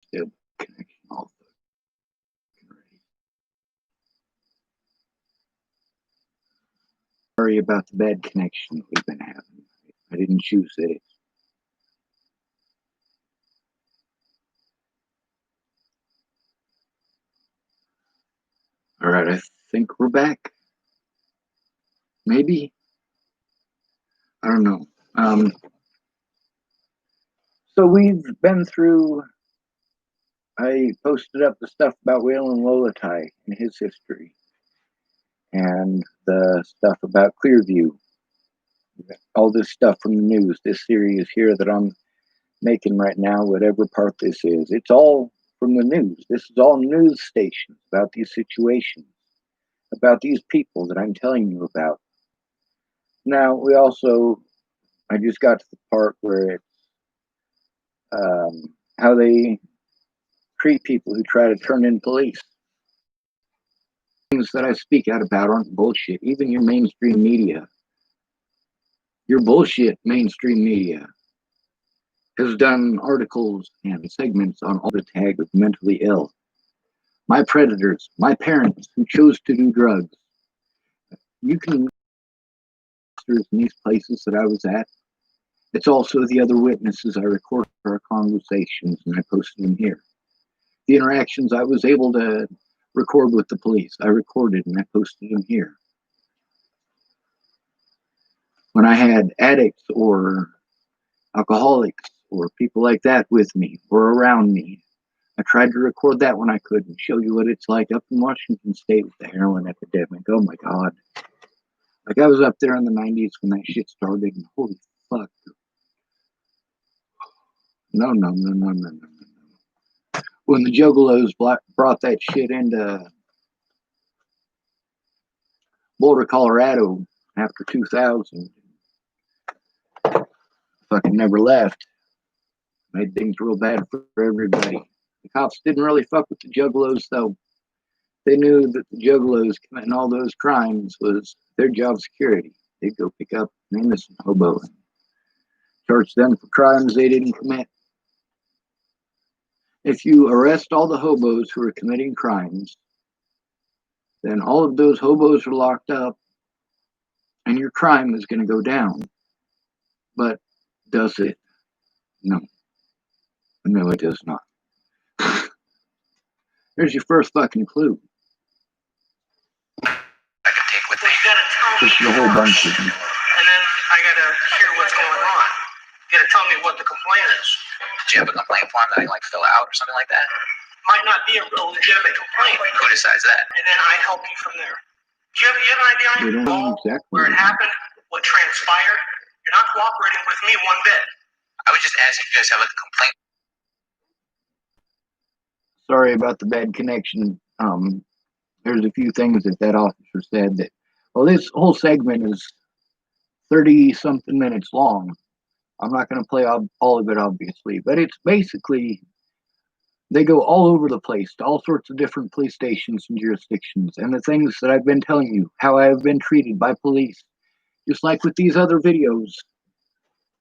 Still connection all fucking ready. Sorry about the bad connection that we've been having. I didn't choose it. All right, I think we're back. Maybe. I don't know. So we've been through. I posted up the stuff about Waylon Lolatai and his history, and the stuff about Clearview. All this stuff from the news. This series here that I'm making right now, whatever part this is, it's all from the news. This is all news stations about these situations, about these people that I'm telling you about. Now, I just got to the part where it's how they treat people who try to turn in police. Things that I speak out about aren't bullshit. Even your mainstream media, your bullshit mainstream media, has done articles and segments on all the tag of mentally ill. My predators, my parents who chose to do drugs. You can in these places that I was at. It's also the other witnesses I recorded our conversations and I posted them here. The interactions I was able to record with the police, I recorded and I posted them here. When I had addicts or alcoholics or people like that with me or around me, I tried to record that when I could and show you what it's like up in Washington State with the heroin epidemic. Oh my God. Like I was up there in the 90s when that shit started and holy fuck. No. When the Juggalos brought that shit into Boulder, Colorado after 2000, fucking never left. Made things real bad for everybody. The cops didn't really fuck with the Juggalos though. They knew that the Juggalos committing all those crimes was their job security. They'd go pick up an innocent hobo and charge them for crimes they didn't commit. If you arrest all the hobos who are committing crimes, then all of those hobos are locked up and your crime is going to go down. But does it? No. No, it does not. There's your first fucking clue. I can take with me. You gotta tell me There's a whole bunch of them. And then I gotta hear what's going on. You gotta tell me what the complaint is. Do you have a complaint form that I like fill out or something like that? Might not be a real legitimate complaint. Who decides that? And then I help you from there. Do you have an idea exactly where it happened, what transpired? You're not cooperating with me one bit. I was just asking if you guys have a complaint. Sorry about the bad connection. There's a few things that officer said that, well, this whole segment is 30-something minutes long. I'm not going to play all of it, obviously, but it's basically, they go all over the place to all sorts of different police stations and jurisdictions, and the things that I've been telling you, how I have been treated by police, just like with these other videos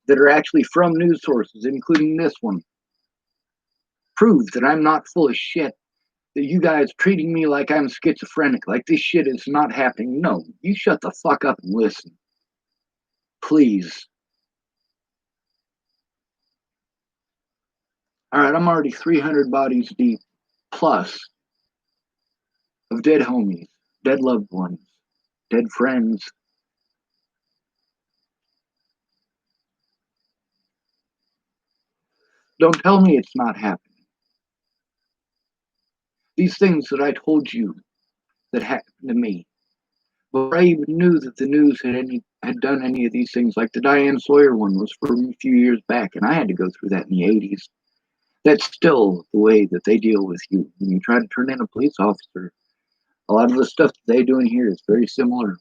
that are actually from news sources, including this one, prove that I'm not full of shit, that you guys treating me like I'm schizophrenic, like this shit is not happening. No, you shut the fuck up and listen. Please. All right, I'm already 300 bodies deep, plus, of dead homies, dead loved ones, dead friends. Don't tell me it's not happening. These things that I told you that happened to me, before I even knew that the news had done any of these things, like the Diane Sawyer one was from a few years back, and I had to go through that in the 80s. That's still the way that they deal with you. When you try to turn in a police officer, a lot of the stuff that they do in here is very similar.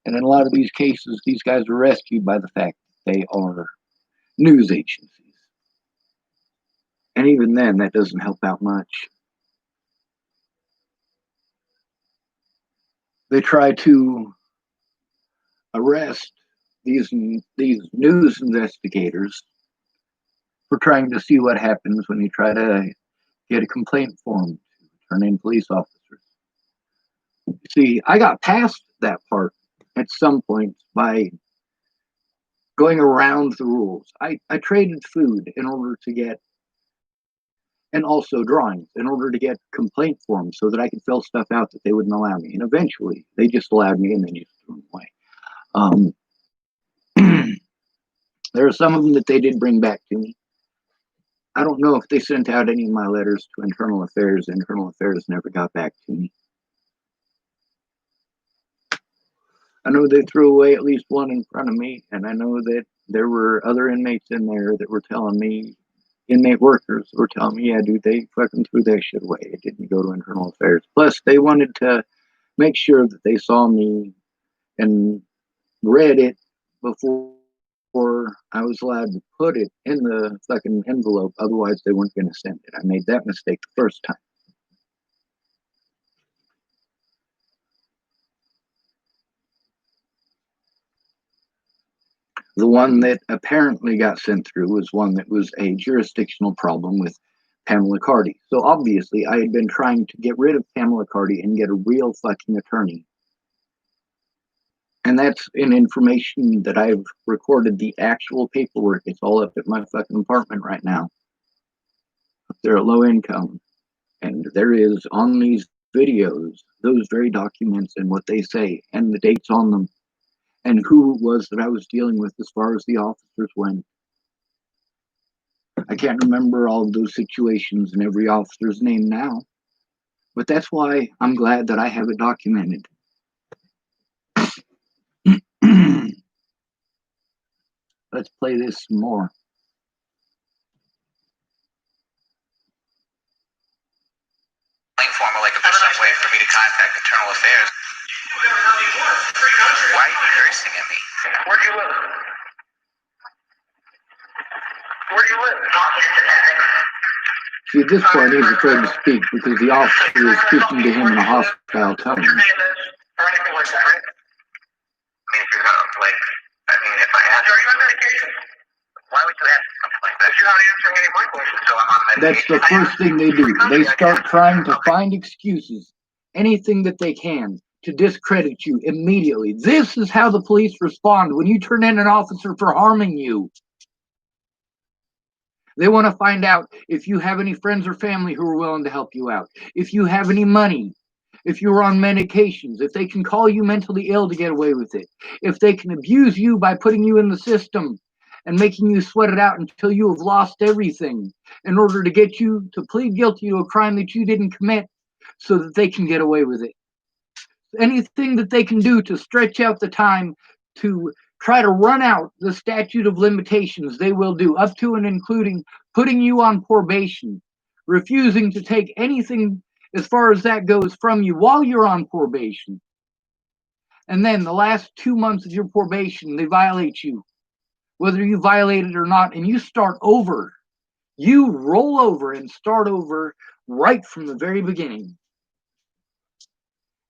And in a lot of these cases, these guys are rescued by the fact that they are news agencies. And even then, that doesn't help out much. They try to arrest these news investigators for trying to see what happens when you try to get a complaint form to turn in police officers. See, I got past that part at some point by going around the rules. I traded food in order to get, and also drawings in order to get complaint forms so that I could fill stuff out that they wouldn't allow me. And eventually they just allowed me and then just threw them away. There are some of them that they did bring back to me. I don't know if they sent out any of my letters to Internal Affairs. Internal Affairs never got back to me. I know they threw away at least one in front of me, and I know that there were other inmates in there that were telling me, inmate workers were telling me, yeah, dude, they fucking threw that shit away. It didn't go to Internal Affairs. Plus, they wanted to make sure that they saw me and read it before I was allowed to put it in the fucking envelope. Otherwise, they weren't going to send it. I made that mistake the first time. The one that apparently got sent through was one that was a jurisdictional problem with Pamela Cardi. So obviously, I had been trying to get rid of Pamela Cardi and get a real fucking attorney. And that's in information that I've recorded the actual paperwork. It's all up at my fucking apartment right now. They're at low income. And there is on these videos, those very documents and what they say and the dates on them and who it was that I was dealing with as far as the officers went. I can't remember all of those situations and every officer's name now, but that's why I'm glad that I have it documented. Let's play this some more. Form, like if there's some way for me to contact Internal Affairs. Why are you cursing at me? Where do you live? Where do you live? See, at this point, he's afraid to speak because the officer is speaking to him in a hostile tone. Or anything like that, right? I mean, if you're not, like, I mean, if I ask you, are you on medication? Why would you ask something like that? You're not answering any of my questions, so I'm on medication. That's the first thing they do. They start trying to find excuses, anything that they can, to discredit you immediately. This is how the police respond when you turn in an officer for harming you. They want to find out if you have any friends or family who are willing to help you out, if you have any money, if you're on medications, if they can call you mentally ill to get away with it, if they can abuse you by putting you in the system and making you sweat it out until you have lost everything in order to get you to plead guilty to a crime that you didn't commit so that they can get away with it. Anything that they can do to stretch out the time to try to run out the statute of limitations, they will do, up to and including putting you on probation, refusing to take anything as far as that goes from you while you're on probation. And then the last 2 months of your probation, they violate you, whether you violate it or not, and you start over. You roll over and start over right from the very beginning.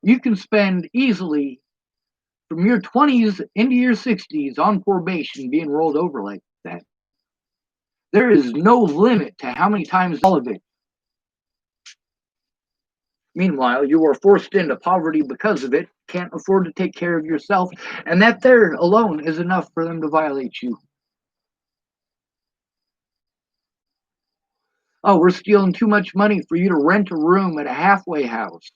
You can spend easily from your 20s into your 60s on probation being rolled over like that. There is no limit to how many times all of it. Meanwhile, you are forced into poverty because of it, can't afford to take care of yourself, and that there alone is enough for them to violate you. Oh, we're stealing too much money for you to rent a room at a halfway house.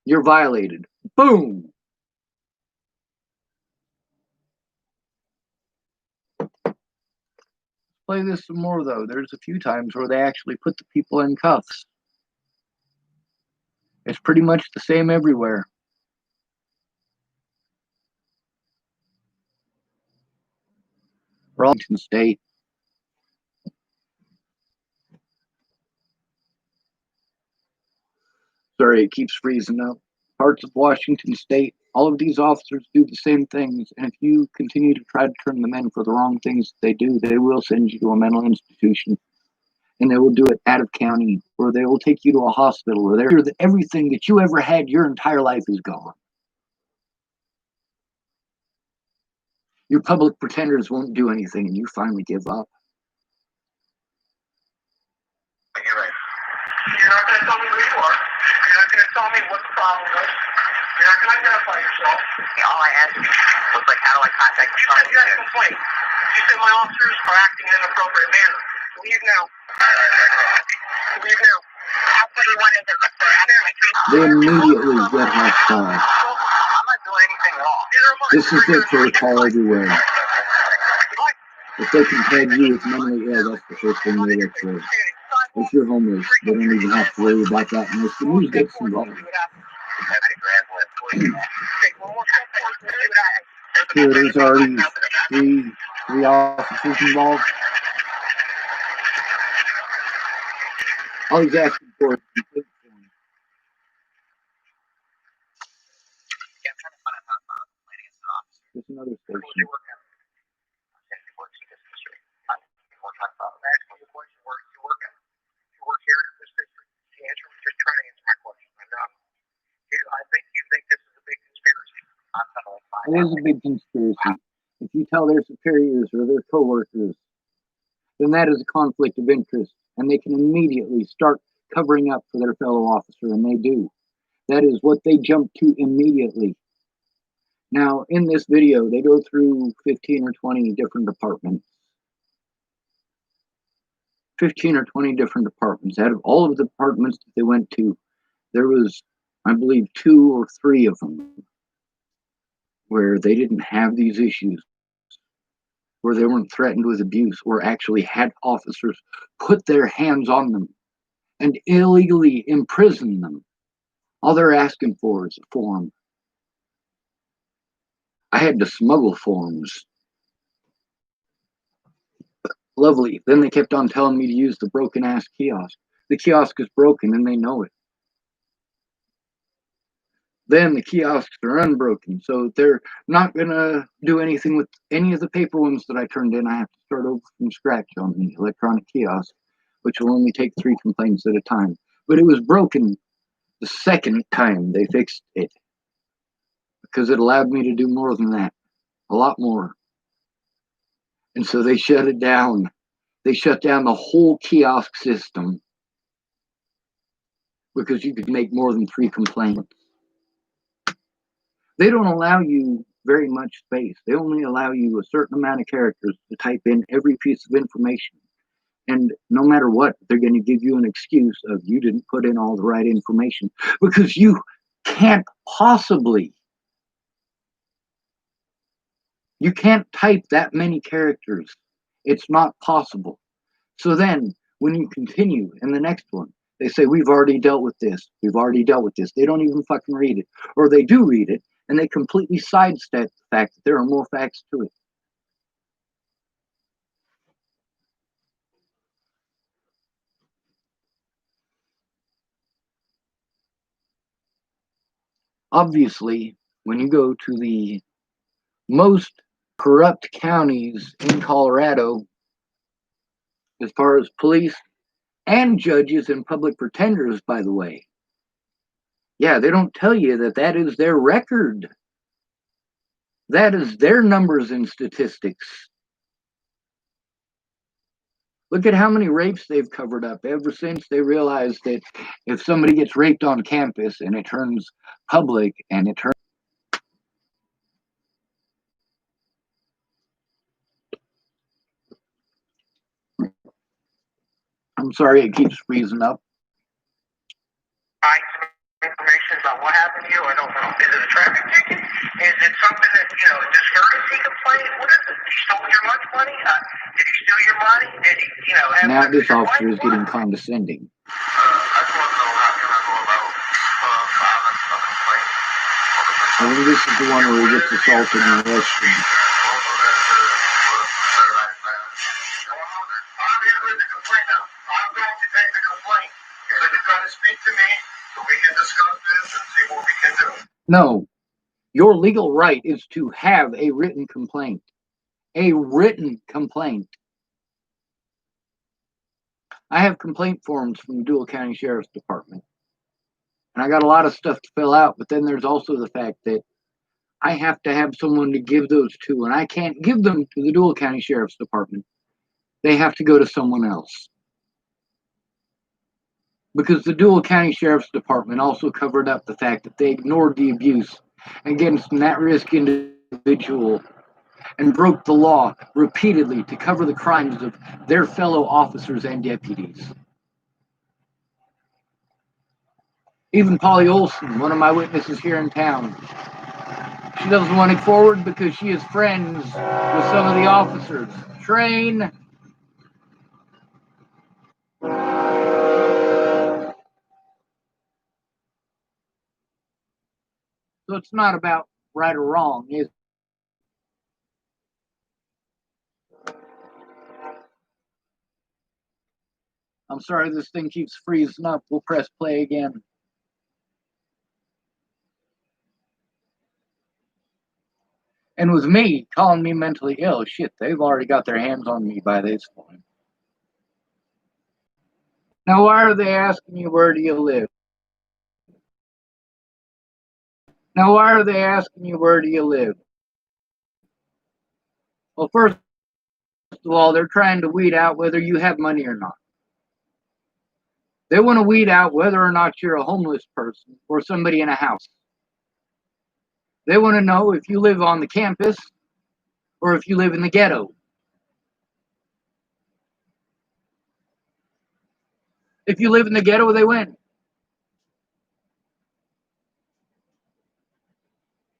You're violated. Boom! Play this some more, though. There's a few times where they actually put the people in cuffs. It's pretty much the same everywhere. Washington State. Sorry, it keeps freezing up. Parts of Washington State, all of these officers do the same things, and if you continue to try to turn them in for the wrong things they do, they will send you to a mental institution, and they will do it out of county, or they will take you to a hospital, or they're that everything that you ever had your entire life is gone. Your public pretenders won't do anything, and you finally give up. You're right. You're not going to tell me who you are. You're not going to tell me what the problem was. You're not going to identify yourself. All I asked you was like, how do I contact you? You said you had a complaint. You said my officers are acting in an inappropriate manner. Leave now. Leave now. They immediately get hostile. I'm not doing anything wrong. This is their protocol everywhere. If they can tag you as mentally ill, that's the first thing they look for. If you're homeless, they don't even have to worry about that unless the news gets involved. Here, there's already three officers involved. All he's asking for is complete form. There's another station. It is a big conspiracy. If you tell their superiors or their coworkers, then that is a conflict of interest, and they can immediately start covering up for their fellow officer, and they do. That is what they jump to immediately. Now, in this video, they go through 15 or 20 different departments. 15 or 20 different departments. Out of all of the departments that they went to, there was, I believe, 2 or 3 of them where they didn't have these issues, where they weren't threatened with abuse, or actually had officers put their hands on them and illegally imprison them. All they're asking for is a form. I had to smuggle forms. Lovely. Then they kept on telling me to use the broken ass kiosk. The kiosk is broken and they know it. Then the kiosks are unbroken, so they're not gonna do anything with any of the paper ones that I turned in. I have to start over from scratch on the electronic kiosk, which will only take 3 complaints at a time. But it was broken the second time they fixed it, because it allowed me to do more than that, a lot more. And so they shut it down. They shut down the whole kiosk system because you could make more than 3 complaints. They don't allow you very much space. They only allow you a certain amount of characters to type in every piece of information. And no matter what, they're going to give you an excuse of you didn't put in all the right information, because you can't possibly. You can't type that many characters. It's not possible. So then when you continue in the next one, they say, we've already dealt with this. We've already dealt with this. They don't even fucking read it. Or they do read it, and they completely sidestep the fact that there are more facts to it. Obviously, when you go to the most corrupt counties in Colorado, as far as police and judges and public pretenders, by the way, yeah, they don't tell you that that is their record. That is their numbers and statistics. Look at how many rapes they've covered up ever since they realized that if somebody gets raped on campus and it turns public and it turns... I'm sorry, it keeps freezing up. Information about what happened to you, I don't know. Is it a traffic ticket? Is it something that, a discourtesy complaint? What is it? He stole your lunch money? Did he steal your money? Did he, have... Now this officer is getting condescending. I just want to know how can I go about filing a complaint? I think this is the one where he gets assaulted and arrested. No, your legal right is to have a written complaint. A written complaint. I have complaint forms from the Dual County Sheriff's Department. And I got a lot of stuff to fill out, but then there's also the fact that I have to have someone to give those to, and I can't give them to the Dual County Sheriff's Department. They have to go to someone else. because the Dual County Sheriff's Department also covered up the fact that they ignored the abuse against an at-risk individual and broke the law repeatedly to cover the crimes of their fellow officers and deputies. Even Polly Olson, one of my witnesses here in town, she doesn't want it forward because she is friends with some of the officers. Train. So it's not about right or wrong, is it? I'm sorry this thing keeps freezing up. We'll press play again. And with me calling me mentally ill, shit, they've already got their hands on me by this point. Now, why are they asking you where do you live? Now, why are they asking you where do you live? Well, first of all, they're trying to weed out whether you have money or not. They want to weed out whether or not you're a homeless person or somebody in a house. They want to know if you live on the campus or if you live in the ghetto. If you live in the ghetto, they win.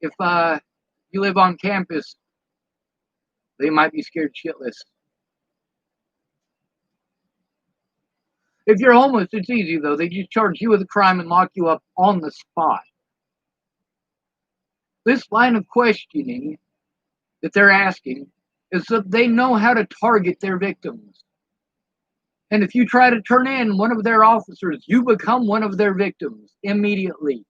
If you live on campus, they might be scared shitless. If you're homeless, it's easy though. They just charge you with a crime and lock you up on the spot. This line of questioning that they're asking is so they know how to target their victims. And if you try to turn in one of their officers, you become one of their victims immediately.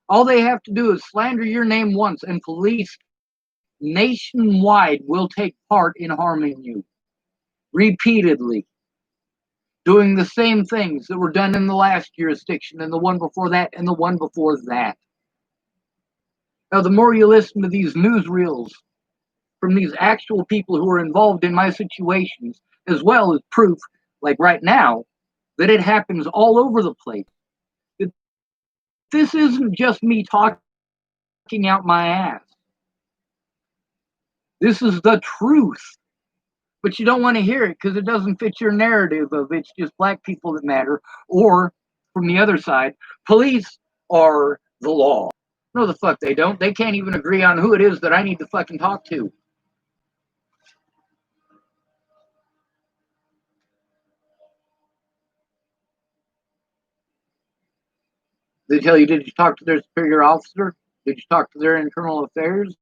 All they have to do is slander your name once, and police nationwide will take part in harming you repeatedly, doing the same things that were done in the last jurisdiction and the one before that and the one before that. Now, the more you listen to these newsreels from these actual people who are involved in my situations, as well as proof, like right now, that it happens all over the place. This isn't just me talking out my ass. This is the truth. But you don't want to hear it because it doesn't fit your narrative of it's just black people that matter. Or, from the other side, police are the law. No, the fuck they don't. They can't even agree on who it is that I need to fucking talk to. They tell you, did you talk to their superior officer? Did you talk to their internal affairs?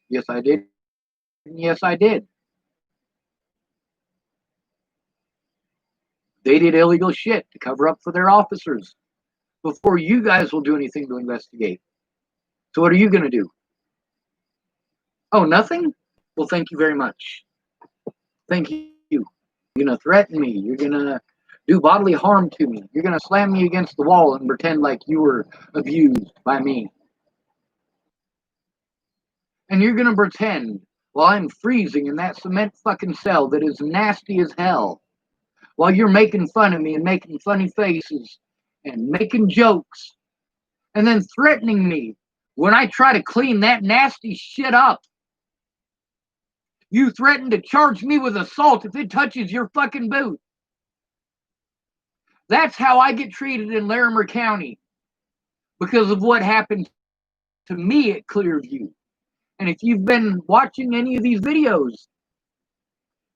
Yes, I did. Yes, I did. They did illegal shit to cover up for their officers before you guys will do anything to investigate. So what are you going to do? Oh, nothing? Well, thank you very much. Thank you. You're going to threaten me. You're going to do bodily harm to me. You're going to slam me against the wall and pretend like you were abused by me. And you're going to pretend while I'm freezing in that cement fucking cell that is nasty as hell, while you're making fun of me and making funny faces and making jokes and then threatening me when I try to clean that nasty shit up. You threaten to charge me with assault if it touches your fucking boot. That's how I get treated in Larimer County because of what happened to me at Clearview. And if you've been watching any of these videos,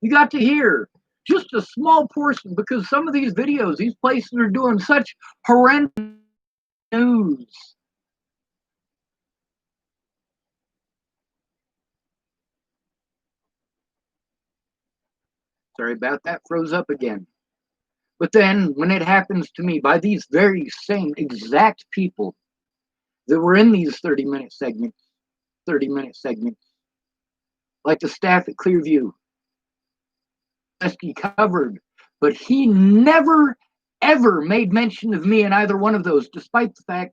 you got to hear just a small portion because some of these videos, these places are doing such horrendous news. Sorry about that, froze up again. But then when it happens to me by these very same exact people that were in these 30-minute segments, like the staff at Clearview, he covered, but he never, ever made mention of me in either one of those, despite the fact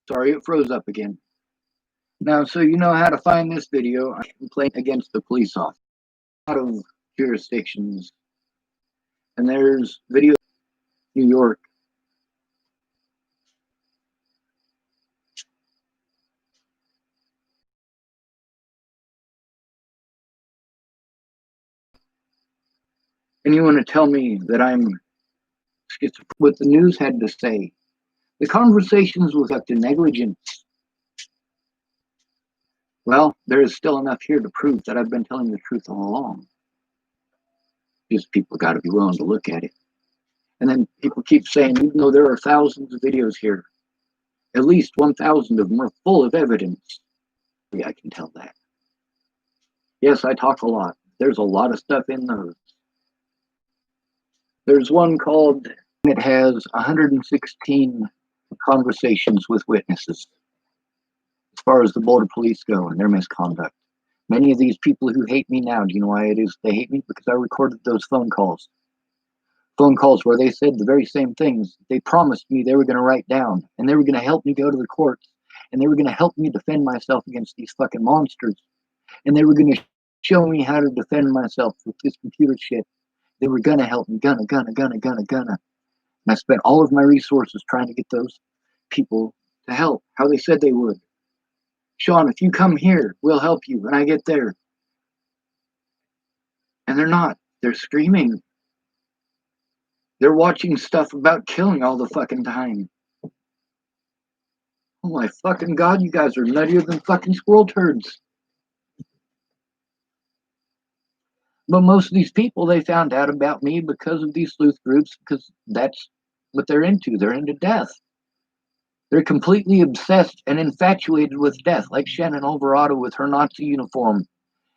Sorry, it froze up again. Now, so you know how to find this video. I'm complaining against the police officer. A lot of jurisdictions. And there's video in New York. And you want to tell me that I'm schizophrenic? What the news had to say. The conversations with Dr. Negligence. Well, there is still enough here to prove that I've been telling the truth all along. Just people got to be willing to look at it. And then people keep saying, even though there are thousands of videos here, at least 1,000 of them are full of evidence. Yeah, I can tell that. Yes, I talk a lot. There's a lot of stuff in those. There's one called, it has 116 conversations with witnesses as far as the border police go and their misconduct. Many of these people who hate me now, do you know why it is they hate me? Because I recorded those phone calls. Phone calls where they said the very same things they promised me they were going to write down, and they were going to help me go to the courts, and they were going to help me defend myself against these fucking monsters, and they were going to show me how to defend myself with this computer shit. They were going to help me, gonna. And I spent all of my resources trying to get those people to help, how they said they would. Sean, if you come here, we'll help you. And I get there. And they're not. They're screaming. They're watching stuff about killing all the fucking time. Oh my fucking God, you guys are nuttier than fucking squirrel turds. But most of these people, they found out about me because of these sleuth groups, because that's what they're into. They're into death. They're completely obsessed and infatuated with death, like Shannon Alvarado with her Nazi uniform,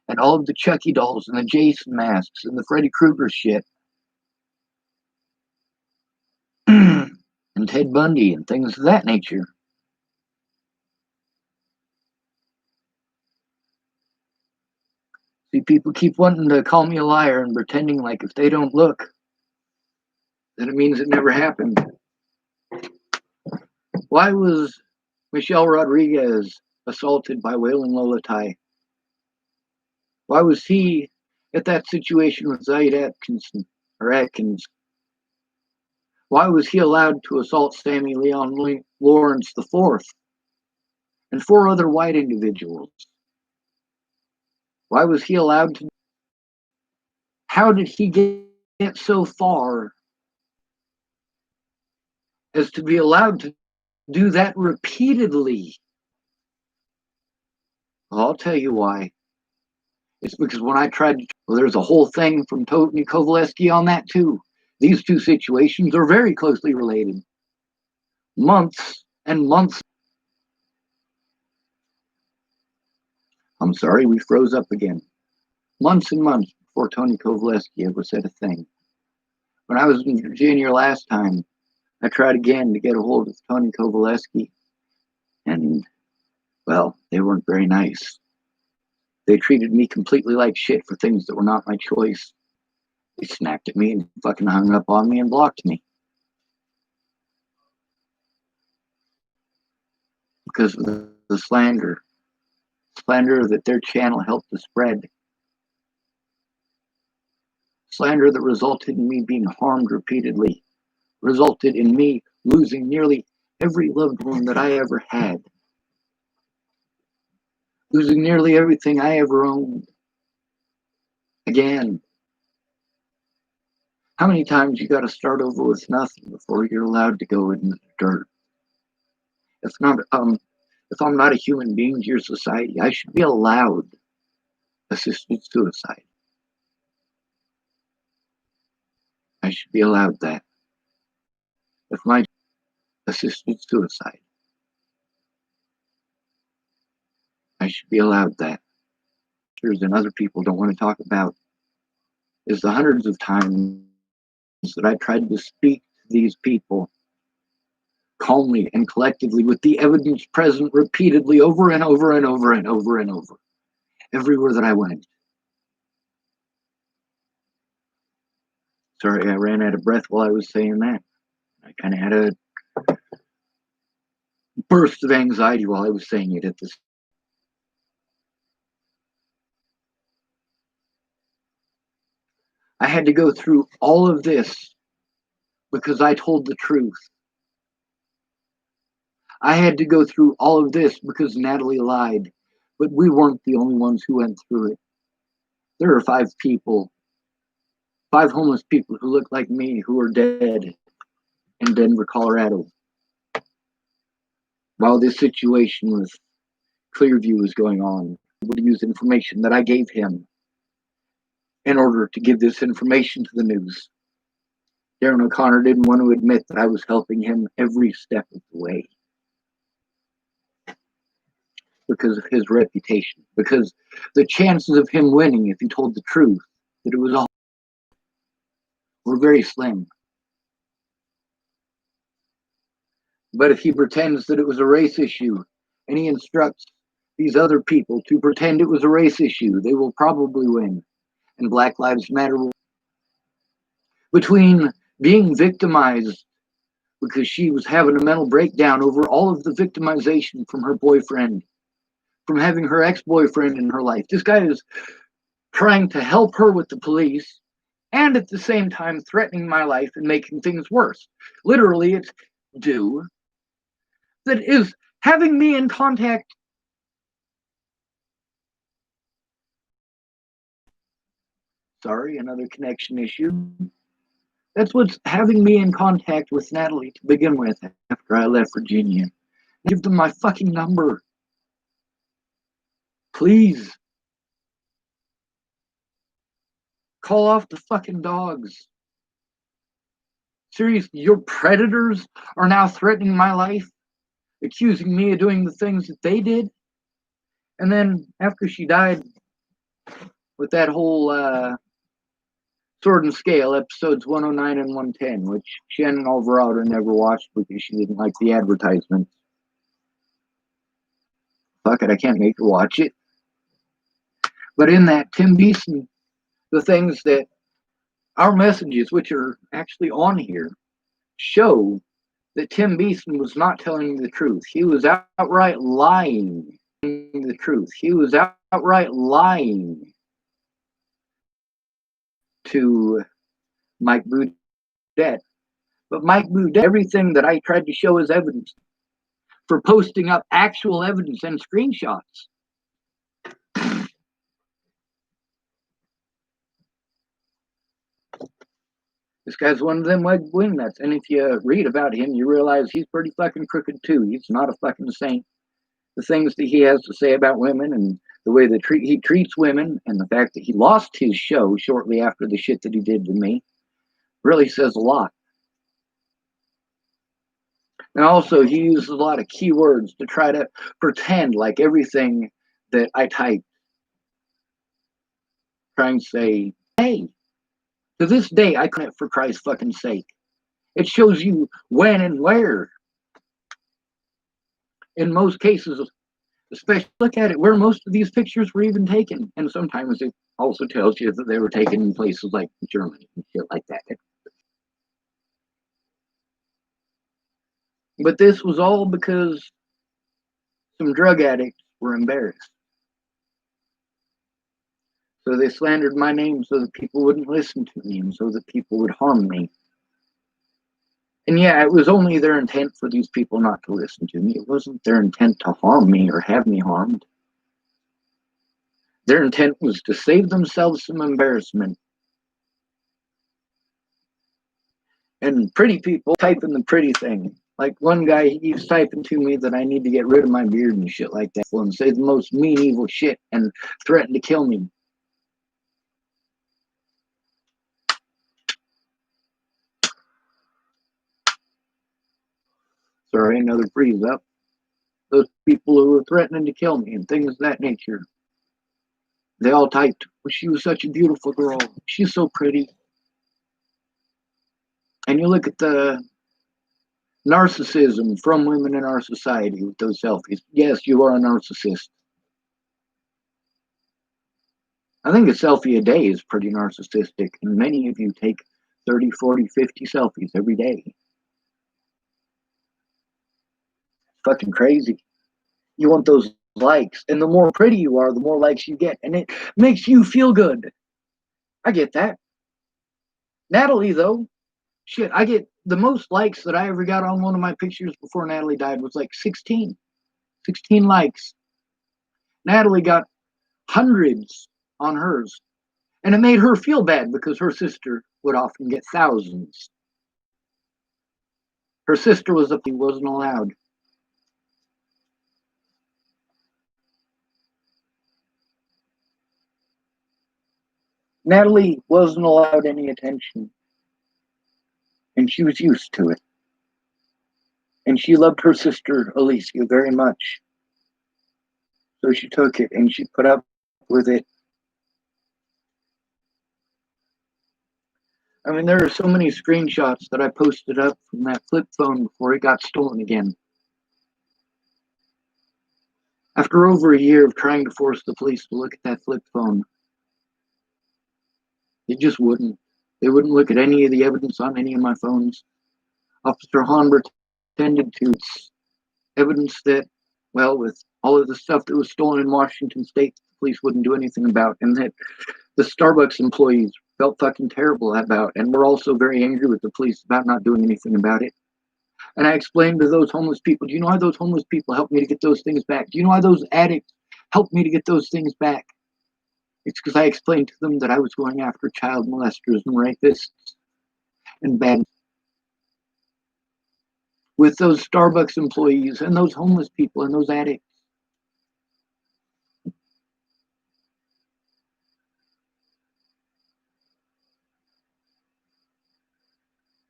and all of the Chucky dolls, and the Jason masks, and the Freddy Krueger shit. And Ted Bundy, and things of that nature. See, people keep wanting to call me a liar and pretending like if they don't look, then it means it never happened. Why was Michelle Rodriguez assaulted by Waylon Lolatai? Why was he at that situation with Zaid Atkinson or Atkins? Why was he allowed to assault Sammy Leon Lawrence IV and 4 other white individuals? Why was he allowed to? How did he get so far as to be allowed to do that repeatedly? Well, I'll tell you why. It's because when I tried to, well, there's a whole thing from Tony Kovaleski on that too. These two situations are very closely related. Months and months. I'm sorry, we froze up again. Months and months before Tony Kovaleski ever said a thing. When I was in Virginia last time, I tried again to get a hold of Tony Kovaleski, and, well, they weren't very nice. They treated me completely like shit for things that were not my choice. They snapped at me and fucking hung up on me and blocked me. Because of the slander that their channel helped to spread, slander that resulted in me being harmed repeatedly, resulted in me losing nearly every loved one that I ever had, losing nearly everything I ever owned. Again, how many times you got to start over with nothing before you're allowed to go in the dirt? If I'm not a human being to your society, I should be allowed assisted suicide. I should be allowed that. If my assisted suicide, I should be allowed that. And other people don't want to talk about is the hundreds of times that I tried to speak to these people calmly and collectively with the evidence present repeatedly over and over and over and over and over, everywhere that I went. Sorry, I ran out of breath while I was saying that. I kind of had to burst of anxiety while I was saying it at this. I had to go through all of this because I told the truth. I had to go through all of this because Natalie lied, but we weren't the only ones who went through it. There are 5 people, 5 homeless people who look like me who are dead in Denver, Colorado. While this situation with Clearview was going on, he would use information that I gave him in order to give this information to the news. Darren O'Connor didn't want to admit that I was helping him every step of the way because of his reputation, because the chances of him winning if he told the truth that it was all were very slim. But if he pretends that it was a race issue and he instructs these other people to pretend it was a race issue, they will probably win. And Black Lives Matter will. Between being victimized because she was having a mental breakdown over all of the victimization from her boyfriend, from having her ex-boyfriend in her life. This guy is trying to help her with the police and at the same time threatening my life and making things worse. Literally, it's due that is having me in contact. Sorry, another connection issue. That's what's having me in contact with Natalie to begin with after I left Virginia. Give them my fucking number. Please. Call off the fucking dogs. Seriously, your predators are now threatening my life, accusing me of doing the things that they did. And then after she died with that whole Sword and Scale episodes 109 and 110, which Shannon Alvarado never watched because she didn't like the advertisements. Fuck it, I can't make her watch it. But in that, Tim Beeson, the things that our messages, which are actually on here, show that Tim Beeson was not telling the truth. He was outright lying. The truth. He was outright lying to Mike Boudet. But Mike Boudet, everything that I tried to show as evidence for posting up actual evidence and screenshots. This guy's one of them wingnuts. And if you read about him, you realize he's pretty fucking crooked too. He's not a fucking saint. The things that he has to say about women and the way that he treats women and the fact that he lost his show shortly after the shit that he did to me really says a lot. And also, he uses a lot of keywords to try to pretend like everything that I type, trying to say, hey, to this day, I couldn't, for Christ's fucking sake. It shows you when and where. In most cases, especially look at it, where most of these pictures were even taken. And sometimes it also tells you that they were taken in places like Germany and shit like that. But this was all because some drug addicts were embarrassed. So they slandered my name so that people wouldn't listen to me and so that people would harm me. And yeah, it was only their intent for these people not to listen to me. It wasn't their intent to harm me or have me harmed. Their intent was to save themselves some embarrassment. And pretty people typing the pretty thing. Like one guy, he's typing to me that I need to get rid of my beard and shit like that and say the most mean, evil shit and threaten to kill me. Sorry, another freeze up. Those people who were threatening to kill me and things of that nature. They all typed, well, she was such a beautiful girl. She's so pretty. And you look at the narcissism from women in our society with those selfies. Yes, you are a narcissist. I think a selfie a day is pretty narcissistic, and many of you take 30, 40, 50 selfies every day. fucking crazy. You want those likes. And the more pretty you are, the more likes you get. And it makes you feel good. I get that. Natalie, though, shit, I get the most likes that I ever got on one of my pictures before Natalie died was like 16. 16 likes. Natalie got hundreds on hers. And it made her feel bad because her sister would often get thousands. Her sister wasn't allowed. Natalie wasn't allowed any attention. And she was used to it. And she loved her sister, Alicia, very much. So she took it and she put up with it. I mean, there are so many screenshots that I posted up from that flip phone before it got stolen again. After over a year of trying to force the police to look at that flip phone, they just wouldn't. They wouldn't look at any of the evidence on any of my phones. Officer Hahn pretended to. It's evidence that, well, with all of the stuff that was stolen in Washington State, the police wouldn't do anything about, and that the Starbucks employees felt fucking terrible about, and were also very angry with the police about not doing anything about it. And I explained to those homeless people, do you know how those homeless people helped me to get those things back? Do you know how those addicts helped me to get those things back? It's because I explained to them that I was going after child molesters and rapists and bad. With those Starbucks employees and those homeless people and those addicts.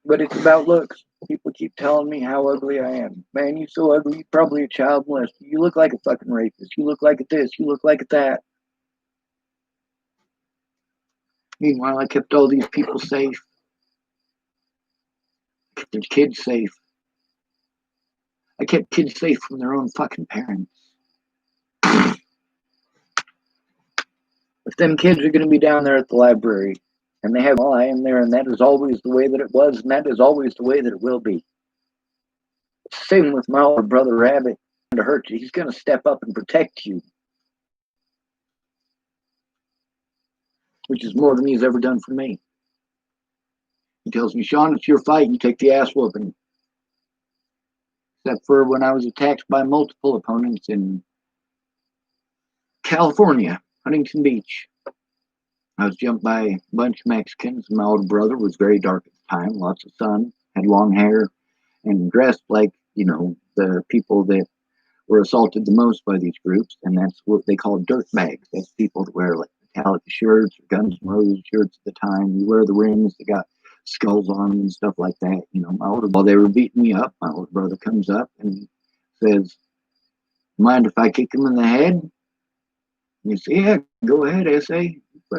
But it's about looks. People keep telling me how ugly I am. Man, you're so ugly, you're probably a child molester. You look like a fucking rapist. You look like a this. You look like a that. Meanwhile, I kept all these people safe. I kept their kids safe. I kept kids safe from their own fucking parents. If them kids are going to be down there at the library, and they have, well, I am there, and that is always the way that it was, and that is always the way that it will be. Same with my older brother Rabbit. To hurt you, he's going to step up and protect you, which is more than he's ever done for me. He tells me, Sean, it's your fight. You take the ass whooping. Except for when I was attacked by multiple opponents in California, Huntington Beach. I was jumped by a bunch of Mexicans. My older brother was very dark at the time, lots of sun, had long hair, and dressed like, the people that were assaulted the most by these groups, and that's what they call dirt bags. That's people that wear like Metallica shirts or Guns N' Roses shirts at the time. You wear the rings that got skulls on them and stuff like that. While they were beating me up, my older brother comes up and says, mind if I kick him in the head? And you say, yeah, go ahead, SA.